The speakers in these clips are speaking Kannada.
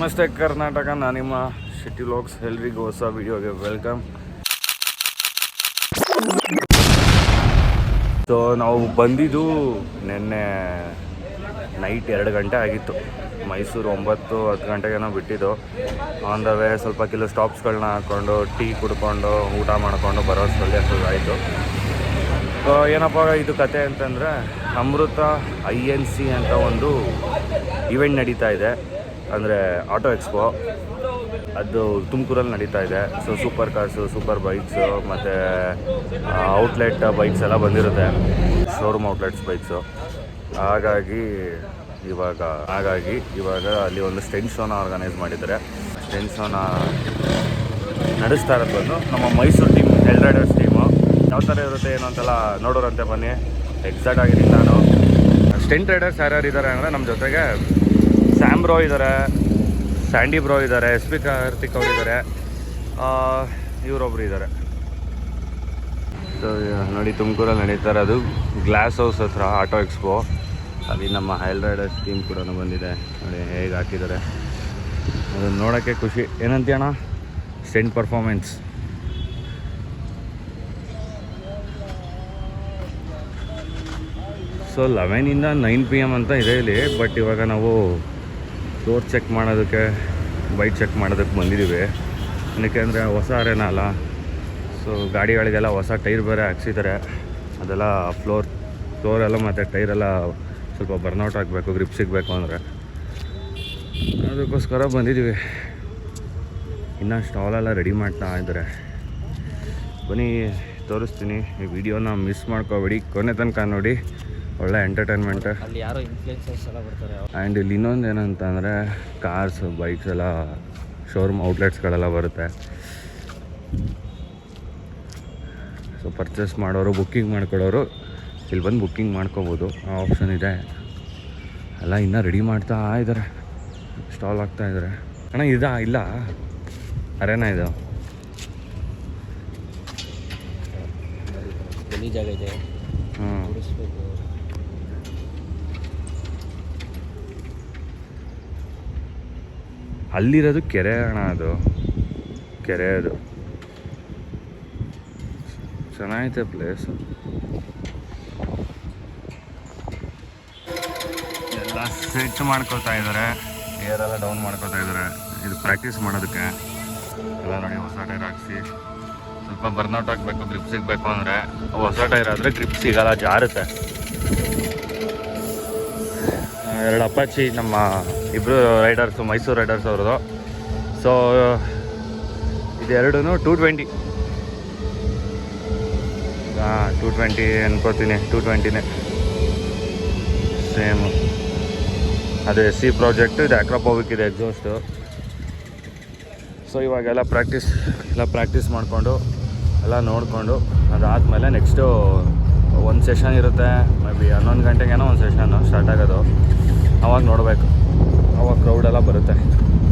ನಮಸ್ತೆ ಕರ್ನಾಟಕ, ನಾನು ನಿಮ್ಮ ಸಿಟಿ ವ್ಲಾಗ್ಸ್. ಎಲ್ರಿಗೂ ಹೊಸ ವಿಡಿಯೋಗೆ ವೆಲ್ಕಮ್. ಸೊ ನಾವು ಬಂದಿದ್ದು ನಿನ್ನೆ ನೈಟ್ 2 ಗಂಟೆ ಆಗಿತ್ತು. ಮೈಸೂರು 9-10 ಗಂಟೆಗೇನೋ ಬಿಟ್ಟಿದ್ದು. ಆನ್ ದ ವೇ ಸ್ವಲ್ಪ ಕೆಲವು ಸ್ಟಾಪ್ಸ್ಗಳನ್ನ ಹಾಕ್ಕೊಂಡು ಟೀ ಕುಡ್ಕೊಂಡು ಊಟ ಮಾಡಿಕೊಂಡು ಬರೋಷ್ಟರಲ್ಲಿ ಅಷ್ಟೊಂದಾಯಿತು. ಸೊ ಏನಪ್ಪ ಇದು ಕತೆ ಅಂತಂದರೆ, ಅಮೃತ INC ಅಂತ ಒಂದು ಇವೆಂಟ್ ನಡೀತಾ ಇದೆ. ಅಂದರೆ ಆಟೋ ಎಕ್ಸ್ಪೋ, ಅದು ತುಮಕೂರಲ್ಲಿ ನಡೀತಾ ಇದೆ. So super cars, super bikes ಮತ್ತು ಔಟ್ಲೆಟ್ ಬೈಕ್ಸ್ ಎಲ್ಲ ಬಂದಿರುತ್ತೆ, ಶೋರೂಮ್ ಔಟ್ಲೆಟ್ಸ್ ಬೈಕ್ಸು. ಹಾಗಾಗಿ ಇವಾಗ ಅಲ್ಲಿ ಒಂದು ಸ್ಟೆಂಟ್ ಶೋನ ಆರ್ಗನೈಸ್ ಮಾಡಿದ್ದಾರೆ. ಸ್ಟೆಂಟ್ ಶೋನ ನಡೆಸ್ತಾ ಇರೋದು ಬಂದು ನಮ್ಮ Mysuru team, L Riders team. ಯಾವ ಥರ ಇರುತ್ತೆ ಏನು ಅಂತೆಲ್ಲ ನೋಡೋರಂತೆ ಬನ್ನಿ. ಎಕ್ಸಾಕ್ಟ್ ಆಗಿದ್ದೀನಿ ನಾನು. ಸ್ಟೆಂಟ್ ರೈಡರ್ಸ್ ಯಾರ್ಯಾರು ಇದ್ದಾರೆ ಅಂದರೆ, ನಮ್ಮ ಜೊತೆಗೆ ಸ್ಯಾಮ್ ಬ್ರೋ ಇದ್ದಾರೆ, ಸ್ಯಾಂಡಿ ಬ್ರೋ ಇದ್ದಾರೆ, SP ಕಾರ್ತಿಕ್ ಅವರು ಇದ್ದಾರೆ, ಇವರೊಬ್ಬರು ಇದ್ದಾರೆ. ಸೊ ನೋಡಿ, ತುಮಕೂರಲ್ಲಿ ನಡೀತಾ ಇರೋದು ಗ್ಲಾಸ್ ಹೌಸ್ ಹತ್ರ ಆಟೋ ಎಕ್ಸ್ಪೋ. ಅಲ್ಲಿ ನಮ್ಮ ಎಲ್ ರೈಡರ್ಸ್ ಟೀಮ್ ಕೂಡ ಬಂದಿದೆ. ನೋಡಿ ಹೇಗೆ ಹಾಕಿದ್ದಾರೆ, ಅದನ್ನು ನೋಡೋಕ್ಕೆ ಖುಷಿ. ಏನಂತೀಯಣ್ಣ, stent performance. So 11 to 9 PM ಅಂತ ಇದೆ ಇಲ್ಲಿ. ಬಟ್ ಇವಾಗ ನಾವು ಡೋರ್ ಚೆಕ್ ಮಾಡೋದಕ್ಕೆ, ಬೈಕ್ ಚೆಕ್ ಮಾಡೋದಕ್ಕೆ ಬಂದಿದ್ದೀವಿ. ಏನಕ್ಕೆ ಅಂದರೆ ಹೊಸ ಅರೇನ ಅಲ್ಲ. ಸೊ ಗಾಡಿಗಳಿಗೆಲ್ಲ ಹೊಸ ಟೈರ್ ಬೇರೆ ಹಾಕ್ಸಿದ್ದಾರೆ. ಅದೆಲ್ಲ ಫ್ಲೋರೆಲ್ಲ ಮತ್ತು ಟೈರೆಲ್ಲ ಸ್ವಲ್ಪ ಬರ್ನೌಟ್ ಆಗಬೇಕು, ಗ್ರಿಪ್ ಸಿಗಬೇಕು ಅಂದರೆ, ಅದಕ್ಕೋಸ್ಕರ ಬಂದಿದ್ದೀವಿ. ಇನ್ನು ಸ್ಟಾಲೆಲ್ಲ ರೆಡಿ ಮಾಡ್ತಾ ಇದ್ದಾರೆ. ಬನ್ನಿ ತೋರಿಸ್ತೀನಿ. ಈ ವಿಡಿಯೋನ ಮಿಸ್ ಮಾಡ್ಕೋಬೇಡಿ, ಕೊನೆ ತನಕ ನೋಡಿ. ಒಳ್ಳೆ ಎಂಟರ್ಟೈನ್ಮೆಂಟ್. ಅಲ್ಲಿ ಯಾರೋ ಇನ್ಫ್ಲುಯೆನ್ಸರ್ಸ್ ಎಲ್ಲ ಬರ್ತಾರೆ. ಆ್ಯಂಡ್ ಇಲ್ಲಿ ಇನ್ನೊಂದು ಏನಂತಂದರೆ, ಕಾರ್ಸ್, ಬೈಕ್ಸ್ ಎಲ್ಲ ಶೋರೂಮ್ ಔಟ್ಲೆಟ್ಸ್ಗಳೆಲ್ಲ ಬರುತ್ತೆ. ಸೊ ಪರ್ಚೇಸ್ ಮಾಡೋರು, ಬುಕ್ಕಿಂಗ್ ಮಾಡ್ಕೊಳ್ಳೋರು ಇಲ್ಲಿ ಬಂದು ಬುಕ್ಕಿಂಗ್ ಮಾಡ್ಕೋಬೋದು, ಆ ಆಪ್ಷನ್ ಇದೆ. ಎಲ್ಲ ಇನ್ನೂ ರೆಡಿ ಮಾಡ್ತಾ ಇದ್ದಾರೆ, ಸ್ಟಾಲ್ ಆಗ್ತಾ ಇದ್ದಾರೆ. ಅಣ್ಣ ಇಲ್ಲ ಅರೇನಾ ಇದು ಎಲ್ಲಿ ಜಾಗ ಇದೆ? ಅಲ್ಲಿರೋದು ಕೆರೆ ಅಣ್ಣ, ಅದು ಕೆರೆ. ಅದು ಚೆನ್ನಾಗೈತೆ ಪ್ಲೇಸು. ಎಲ್ಲ ಸೆಟ್ ಮಾಡ್ಕೋತಾ ಇದ್ದಾರೆ, ಏರೆಲ್ಲ ಡೌನ್ ಮಾಡ್ಕೋತಾ ಇದ್ದಾರೆ. ಇದು ಪ್ರಾಕ್ಟೀಸ್ ಮಾಡೋದಕ್ಕೆ ಎಲ್ಲ ನೋಡಿ. ಹೊಸ ಟೈರ್ ಹಾಕ್ಸಿ, ಸ್ವಲ್ಪ ಬರ್ನೌಟ್ ಆಗಬೇಕು, ಗ್ರಿಪ್ ಸಿಗಬೇಕು ಅಂದರೆ. ಹೊಸ ಟೈರ್ ಆದರೆ ಗ್ರಿಪ್ ಸಿಗಲ್ಲ, ಜಾರುತ್ತೆ. 2 ಅಪಾಚಿ ನಮ್ಮ ಇಬ್ಬರು ರೈಡರ್ಸು, ಮೈಸೂರು ರೈಡರ್ಸ್ ಅವ್ರದ್ದು. ಸೊ ಇದೆರಡೂ 220. 220 ಅನ್ಕೋತೀನಿ, 220ನೇ ಸೇಮು. ಅದು SC ಪ್ರಾಜೆಕ್ಟ್, ಇದು ಅಕ್ರಾಪೋವಿಕ್ ಇದೆ ಎಕ್ಸಾಸ್ಟು. ಸೊ ಇವಾಗೆಲ್ಲ ಪ್ರಾಕ್ಟೀಸ್ ಮಾಡಿಕೊಂಡು ಎಲ್ಲ ನೋಡಿಕೊಂಡು, ಅದಾದಮೇಲೆ ನೆಕ್ಸ್ಟು ಒಂದು ಸೆಷನ್ ಇರುತ್ತೆ. ಮೇ ಬಿ 11 ಗಂಟೆಗೇನೋ ಒಂದು ಸೆಷನ್ನು ಸ್ಟಾರ್ಟ್ ಆಗೋದು. ಅವಾಗ ನೋಡಬೇಕು, ಅವಾಗ ಕ್ರೌಡೆಲ್ಲ ಬರುತ್ತೆ.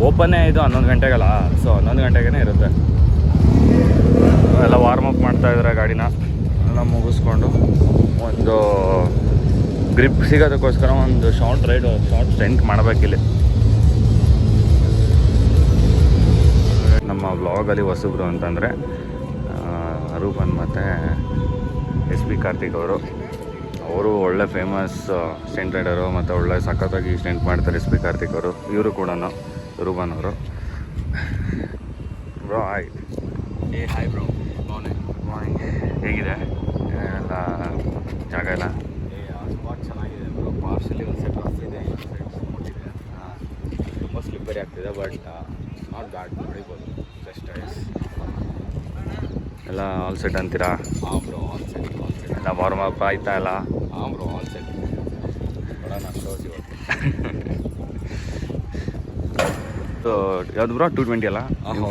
ಓಪನ್ನೇ ಇದು 11 ಗಂಟೆಗಲ್ಲ, ಸೊ 11 ಗಂಟೆಗೇ ಇರುತ್ತೆ. ಎಲ್ಲ ವಾರ್ಮಪ್ ಮಾಡ್ತಾಯಿದ್ದಾರೆ ಗಾಡಿನ. ಎಲ್ಲ ಮುಗಿಸ್ಕೊಂಡು ಒಂದು ಗ್ರಿಪ್ ಸಿಗೋದಕ್ಕೋಸ್ಕರ ಒಂದು ಶಾರ್ಟ್ ಸ್ಟೆಂಟ್ ಮಾಡಬೇಕಿಲ್ಲಿ. ನಮ್ಮ ವ್ಲಾಗಲ್ಲಿ ಹೊಸಬ್ರು ಅಂತಂದರೆ ರೂಪನ್ ಮತ್ತು SP ಕಾರ್ತಿಕ್ ಅವರು ಒಳ್ಳೆ ಫೇಮಸ್ ಸ್ಟೆಂಟ್ ರೈಡರು ಮತ್ತು ಒಳ್ಳೆ ಸಖತ್ತಾಗಿ ಸ್ಟೆಂಟ್ ಮಾಡ್ತಾರೆ SP ಕಾರ್ತಿಕ್ ಅವರು. ಇವರು ಕೂಡ ರೂಪನ್ ಅವರು. Bro hi. Hi bro. Morning. ಹೇಗಿದೆ ಎಲ್ಲ ಜಾಗ ಎಲ್ಲ? ಸ್ಪಾಟ್ ಚೆನ್ನಾಗಿದೆ ಬ್ರೋ. ಪಾರ್ಸಲಿ ಒಂದು ಸೆಟ್ ರಫ್ ಇದೆ, ಮುಟ್ಟಿದೆ, ತುಂಬ ಸ್ಲಿಪ್ಪರಿ ಆಗ್ತಿದೆ. ಬಟ್ ನಾಟ್ ಬ್ಯಾಡ್, ಹೊಡಿಬೋದು. ಜಸ್ಟ್ ಎಲ್ಲ ಆಲ್ ಸೆಟ್ ಅಂತೀರಾ? ಹಾಂ ಬ್ರೋ, ಆಲ್ ಸೆಟ್ ಎಲ್ಲ ವಾರ್ಮಪ್ ಆಯ್ತಾ ಎಲ್ಲ? ಹಾಂ ಬ್ರೋ, ಆಲ್ ಸೆಟ್. ನೋಡೋಣ ಶೋಸ್ ಇವತ್ತು. ಸೊ ಯಾವುದು ಬ್ರೋ? 220 ಅಲ್ಲ?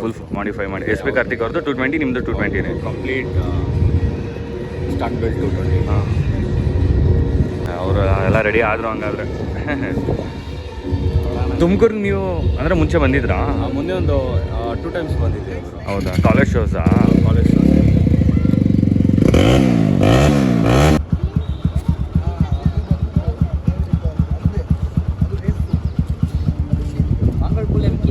ಫುಲ್ ಮಾಡಿಫೈ ಮಾಡಿ. SP ಕಾರ್ತಿಕ್ ಅವ್ರದ್ದು 220, ನಿಮ್ಮದು 220ನೇ? Complete start build 220. ಹಾಂ, ಅವರು ಎಲ್ಲ ರೆಡಿ ಆದರು ಹಂಗಾದ್ರೆ. ತುಮಕೂರು ನೀವು ಅಂದರೆ ಮುಂಚೆ ಬಂದಿದ್ರಾ? ಮುಂದೆ ಒಂದು 2 times ಬಂದಿದ್ದೆ. ಹೌದಾ? ಕಾಲೇಜ್ ಶೋಸಾ? College shows. ಮಂಗಳ ಪುಲ್ MK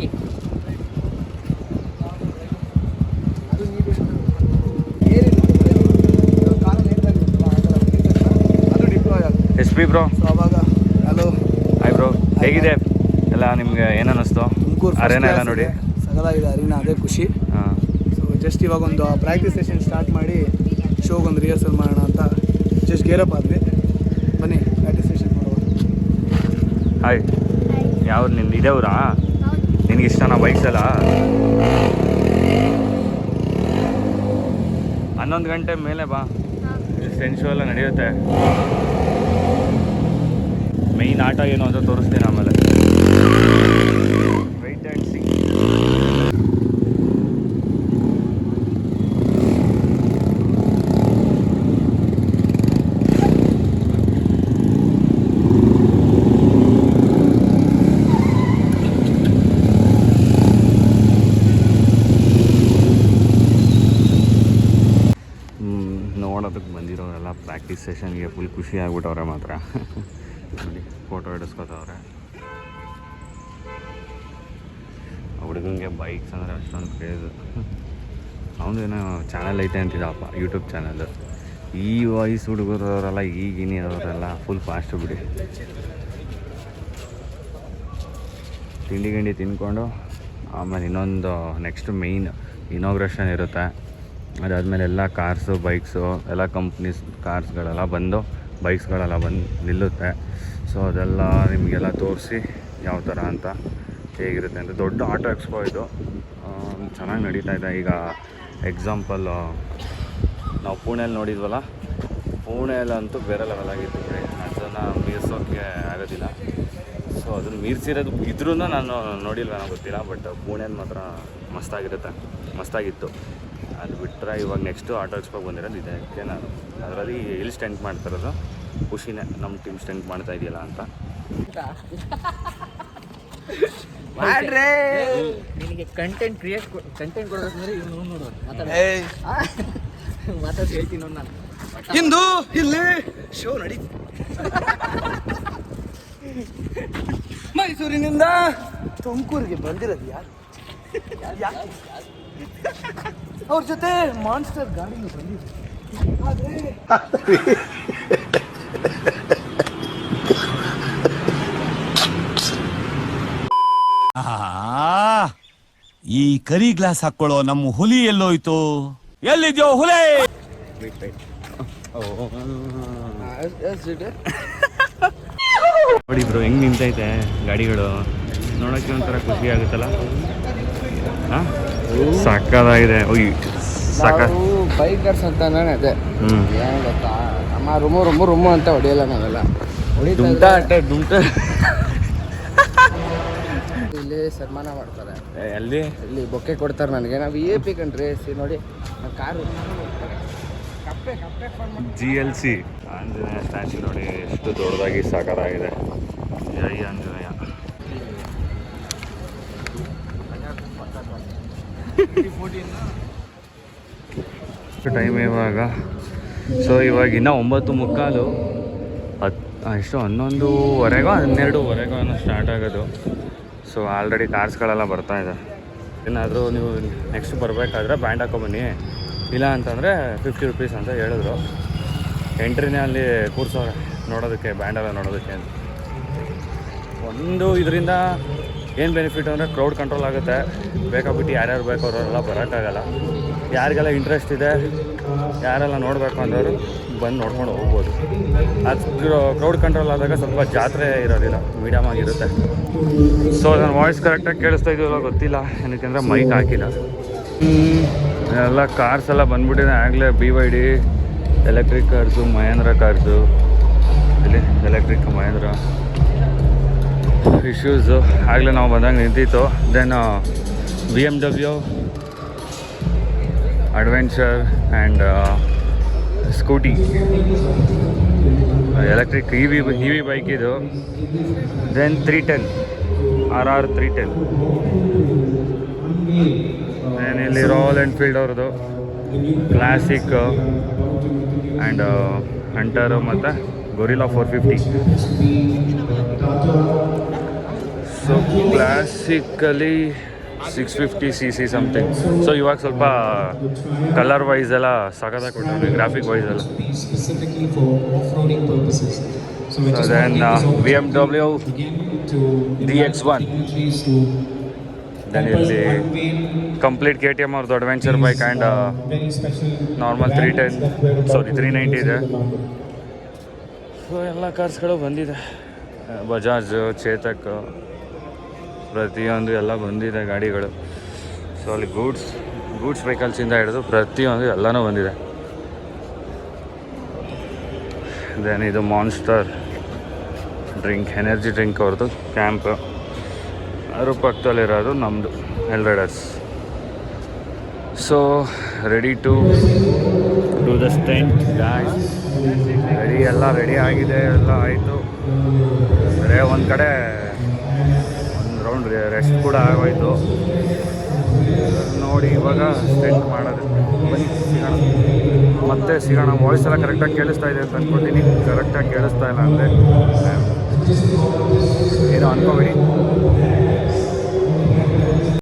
ಅಭಿ ಬ್ರೋ. ಸೊ ಅವಾಗ ಹಲೋ ಹಾಯ್ ಬ್ರೋ, ಹೇಗಿದೆ ಎಲ್ಲ? ನಿಮ್ಗೆ ಏನು ಅನ್ನಿಸ್ತು ಅರೇನಾ ಎಲ್ಲ ನೋಡಿ? ಸಗಲಾಗಿದೆ ಅರೀನಾ, ಅದೇ ಖುಷಿ. ಹಾಂ. ಸೊ ಜಸ್ಟ್ ಇವಾಗ ಒಂದು ಪ್ರಾಕ್ಟೀಸ್ ಸೆಷನ್ ಸ್ಟಾರ್ಟ್ ಮಾಡಿ ಶೋಗೊಂದು ರಿಹರ್ಸಲ್ ಮಾಡೋಣ ಅಂತ ಜಸ್ಟ್ ಗೇರಪ್ ಆದ್ವಿ. ಬನ್ನಿ ಪ್ರಾಕ್ಟೀಸ್ ಸೆಷನ್ ಮಾಡುವ. ಹಾಯ್, ಯಾವ್ದು ನಿಂದು ಇದೇ ಊರಾ? ನಿನಗೆ ಇಷ್ಟನಾ ಬೈಕ್ಸ್ ಎಲ್ಲ? 11 ಗಂಟೆ ಮೇಲೆ ಬಾ, ಸ್ಟೆನ್ ಶೋ ಎಲ್ಲ ನಡೆಯುತ್ತೆ. ಮೈನ್ ಆಟ ಏನು ಅಂತ ತೋರಿಸ್ತೀನಿ ಆಮೇಲೆ. Right and C. ನೋಡೋದಕ್ಕೆ ಬಂದಿರೋರೆಲ್ಲ ಪ್ರಾಕ್ಟೀಸ್ ಸೆಷನ್ಗೆ ಫುಲ್ ಖುಷಿ ಆಗ್ಬಿಟ್ಟವ್ರೆ ಮಾತ್ರ. ನೋಡಿ ಫೋಟೋ ಹಿಡಿಸ್ಕೊತವ್ರೆ. ಹುಡುಗಂಗೆ ಬೈಕ್ಸ್ ಅಂದರೆ ಅಷ್ಟೊಂದು ಕ್ರೇಜ್. ಅವನೇನೋ ಚಾನಲ್ ಐತೆ ಅಂತಿದ್ದಪ್ಪ, ಯೂಟ್ಯೂಬ್ ಚಾನಲ್. ಈ ವಯಸ್ಸು ಹುಡುಗರವರೆಲ್ಲ ಈಗಿನವರೆಲ್ಲ ಫುಲ್ ಫಾಸ್ಟ್ ಬಿಡಿ. ತಿಂಡಿ ಗಿಂಡಿ ತಿಂದ್ಕೊಂಡು ಆಮೇಲೆ ಇನ್ನೊಂದು ನೆಕ್ಸ್ಟ್ ಮೇಯ್ನ್ ಇನಾಗ್ರೇಷನ್ ಇರುತ್ತೆ. ಅದಾದಮೇಲೆ ಎಲ್ಲ ಕಾರ್ಸು ಬೈಕ್ಸು ಎಲ್ಲ ಕಂಪ್ನೀಸ್ ಕಾರ್ಸ್ಗಳೆಲ್ಲ ಬಂದು ಬೈಕ್ಸ್ಗಳೆಲ್ಲ ಬಂದು ನಿಲ್ಲುತ್ತೆ. ಸೊ ಅದೆಲ್ಲ ನಿಮಗೆಲ್ಲ ತೋರಿಸಿ ಯಾವ ಥರ ಅಂತ ಹೇಗಿರುತ್ತೆ ಅಂತ. ದೊಡ್ಡ ಆಟೋ ಎಕ್ಸ್ಪೋ ಇದು, ಚೆನ್ನಾಗಿ ನಡೀತಾ ಇದೆ. ಈಗ ಎಕ್ಸಾಂಪಲ್ ನಾವು ಪುಣೆಯಲ್ಲಿ ನೋಡಿದ್ವಲ್ಲ, ಪುಣೆಯಲ್ಲಂತೂ ಬೇರೆ ಲೆವೆಲ್ ಆಗಿತ್ತು ಬಿಡಿ. ಅದನ್ನು ಮೀರ್ಸೋಕ್ಕೆ ಆಗೋದಿಲ್ಲ. ಸೊ ಅದನ್ನು ಮೀರಿಸಿರೋದು ಇದ್ರೂ ನಾನು ನೋಡಿಲ್ವೇನೋ ಗೊತ್ತಿಲ್ಲ, ಬಟ್ ಪುಣೆಯಲ್ಲಿ ಮಾತ್ರ ಮಸ್ತಾಗಿತ್ತು. ಅದು ಬಿಟ್ಟರೆ ಇವಾಗ ನೆಕ್ಸ್ಟು ಆಟೋ ಎಕ್ಸ್ಪೋಗೆ ಬಂದಿರೋದು ಇದಕ್ಕೆ. ನಾನು ಅದರಲ್ಲಿ ಎಲ್ಲಿ ಸ್ಟೆಂಟ್ ಮಾಡ್ತಿರೋದು ಖುಷಿನೇ, ನಮ್ಮ ಟೀಮ್ ಸ್ಟೆಂಟ್ ಮಾಡ್ತಾ ಇದೆಯಲ್ಲ ಅಂತ. ಮಾಡ್ರೆ ನಿನಗೆ ಕಂಟೆಂಟ್ ಕೊಡೋದಂದ್ರೆ ಇವ್ನು ನೋಡೋದು ಮಾತಾಡಿ ಹೇಳ್ತೀನಿ ನಾನು. ಇಂದು ಇಲ್ಲಿ ಶೋ ನಡಿ ಮೈಸೂರಿನಿಂದ ತುಮಕೂರಿಗೆ ಬಂದಿರೋದು ಯಾರು? ಅವ್ರ ಜೊತೆ ಮಾನ್ಸ್ಟರ್ ಗಾಡಿನೂ ಬಂದಿದೆ. ಈ ಕರಿ ಗ್ಲಾಸ್ ಹಾಕೊಳ್ಳೋ ನಮ್ಮ ಹುಲಿ ಎಲ್ಲೋಯ್ತು? ಎಲ್ಲಿದ್ಯೋ ಹುಲಿ? ನೋಡಿ ಬ್ರೋ ಹೆಂಗೆ ನಿಂತೈತೆ ಗಾಡಿಗಳು, ನೋಡೋಕ್ಕೆ ಒಂಥರ ಖುಷಿ ಆಗುತ್ತಲ್ಲ. ಹಾಂ, ಸಕ್ಕದಾಗಿದೆ. ಬೈಕರ್ಸ್ ಅಂತ ಅದೇ ಏನು ಗೊತ್ತಾ, ನಮ್ಮ ರೂಮು ಅಂತ ಹೊಡಿಯಲ್ಲ ನಾವೆಲ್ಲ. ಇಲ್ಲಿ ಸನ್ಮಾನ ಮಾಡ್ತಾರೆ, ಇಲ್ಲಿ ಬೊಕ್ಕೆ ಕೊಡ್ತಾರೆ ನನಗೆ. ನಾವು AP ಕಂಡ್ರಿ ನೋಡಿ, ನಮ್ಮ ಕಾರು GLC ಆಂಜನೇಯ ಸ್ಟ್ಯಾಚು ನೋಡಿ ಎಷ್ಟು ದೊಡ್ಡದಾಗಿ ಸಾಕಾಗಿದೆ. ಜೈ ಆಂಜನೇಯ. ಟೈಮ್ ಇವಾಗ. ಸೊ ಇವಾಗ ಇನ್ನೂ 9:45, ಎಷ್ಟು 11:15 12:15 ಅನ್ನೋ ಸ್ಟಾರ್ಟ್ ಆಗೋದು. ಸೊ ಆಲ್ರೆಡಿ ಕಾರ್ಸ್ಗಳೆಲ್ಲ ಬರ್ತಾಯಿದೆ. ಏನಾದರೂ ನೀವು ನೆಕ್ಸ್ಟ್ ಬರಬೇಕಾದ್ರೆ ಬ್ಯಾಂಡ್ ಹಾಕೊಬನ್ನಿ, ಇಲ್ಲ ಅಂತಂದರೆ 50 ರೂಪೀಸ್ ಅಂತ ಹೇಳಿದ್ರು. ಎಂಟ್ರಿನೇ ಅಲ್ಲಿ ಕೂರ್ಸೋರೆ ನೋಡೋದಕ್ಕೆ, ಬ್ಯಾಂಡೆಲ್ಲ ನೋಡೋದಕ್ಕೆ. ಒಂದು ಇದರಿಂದ ಏನು ಬೆನಿಫಿಟ್ ಅಂದರೆ ಕ್ರೌಡ್ ಕಂಟ್ರೋಲ್ ಆಗುತ್ತೆ. ಬೇಕಾಗ್ಬಿಟ್ಟು ಯಾರ್ಯಾರು ಬೇಕೋ ಅವರೆಲ್ಲ ಬರೋಕ್ಕಾಗಲ್ಲ. ಯಾರಿಗೆಲ್ಲ ಇಂಟ್ರೆಸ್ಟ್ ಇದೆ, ಯಾರೆಲ್ಲ ನೋಡಬೇಕು ಅಂದವರು ಬಂದು ನೋಡ್ಕೊಂಡು ಹೋಗ್ಬೋದು. ಅದು ಕ್ರೌಡ್ ಕಂಟ್ರೋಲ್ ಆದಾಗ ಸ್ವಲ್ಪ ಜಾತ್ರೆ ಇರೋದಿಲ್ಲ, ಮೀಡಿಯಮ್ ಆಗಿರುತ್ತೆ. ಸೊ ನನ್ನ ವಾಯ್ಸ್ ಕರೆಕ್ಟಾಗಿ ಕೇಳಿಸ್ತಾ ಇದೆಯಲ್ಲ ಗೊತ್ತಿಲ್ಲ, ಏನಕ್ಕೆಂದರೆ ಮೈಕ್ ಹಾಕಿಲ್ಲ. ಎಲ್ಲ ಕಾರ್ಸ್ ಎಲ್ಲ ಬಂದ್ಬಿಟ್ಟಿದೆ ಆಗಲೇ. BYD electric cars, Mahindra cars, ಇಲ್ಲಿ ಎಲೆಕ್ಟ್ರಿಕ್ ಮಹೇಂದ್ರ ಇಶ್ಯೂಸು ಆಗಲೇ ನಾವು ಬಂದಾಗ ನಿಂತಿತ್ತು. Then BMW adventure and scooty, electric E V bike ಇದು. Then 310 RR 310. ಇಲ್ಲಿ ರಾಯಲ್ ಎನ್ಫೀಲ್ಡ್ ಅವ್ರದ್ದು ಕ್ಲಾಸಿಕ್ ಆ್ಯಂಡ್ ಹಂಟರು ಮತ್ತು Guerrilla 450. So classically 650cc something. So ಇವಾಗ ಸ್ವಲ್ಪ ಕಲರ್ ವೈಸ್ ಎಲ್ಲ ಸಖತ್ತಾಗಿ ಕೊಟ್ಟಿದ್ದಾರೆ, ಗ್ರಾಫಿಕ್ ವೈಸ್ ಎಲ್ಲ. specifically for off-roading purposes. So So then BMW DX1. Then ಇಲ್ಲಿ ಕಂಪ್ಲೀಟ್ KTM ಅವ್ರದ್ದು ಅಡ್ವೆಂಚರ್ ಬೈಕ್ ಆ್ಯಂಡ್ ನಾರ್ಮಲ್ 390 ಇದೆ. ಸೊ ಎಲ್ಲ ಕಾರ್ಸ್ಗಳು ಬಂದಿದೆ, ಬಜಾಜ್, ಚೇತಕ್, ಪ್ರತಿಯೊಂದು ಎಲ್ಲ ಬಂದಿದೆ ಗಾಡಿಗಳು. ಸೊ ಅಲ್ಲಿ ಗೂಡ್ಸ್ ವೆಹಿಕಲ್ಸಿಂದ ಹಿಡಿದು ಪ್ರತಿಯೊಂದು ಎಲ್ಲನೂ ಬಂದಿದೆ. ದೆನ್ ಇದು ಮಾನ್ಸ್ಟರ್ ಎನರ್ಜಿ ಡ್ರಿಂಕ್ ಅವ್ರದ್ದು ಕ್ಯಾಂಪ್, ಅದ್ರ ಪಕ್ಕದಲ್ಲಿರೋದು ನಮ್ಮದು ಎಲ್ರೈಡರ್ಸ್. So ready to do the stunt guys. Ready ಆಗಿದೆ, ಎಲ್ಲ ಆಯಿತು. ಬರೇ ಒಂದು ಕಡೆ ಒಂದು ರೌಂಡ್ ರೆಸ್ಟ್ ಕೂಡ ಆಗೋಯ್ತು. ನೋಡಿ ಇವಾಗ ಸ್ಟೆಂಟ್ ಮಾಡೋದು. ಬನ್ನಿ ಸಿಗೋಣ. ವಾಯ್ಸ್ ಎಲ್ಲ ಕರೆಕ್ಟಾಗಿ ಕೇಳಿಸ್ತಾ ಇದೆ ಅಂತ ಅಂದ್ಕೊತೀನಿ. ಕರೆಕ್ಟಾಗಿ ಕೇಳಿಸ್ತಾ ಇಲ್ಲ ಅಂದರೆ ಏನೋ ಅಂದ್ಕೋಬೇಡಿ.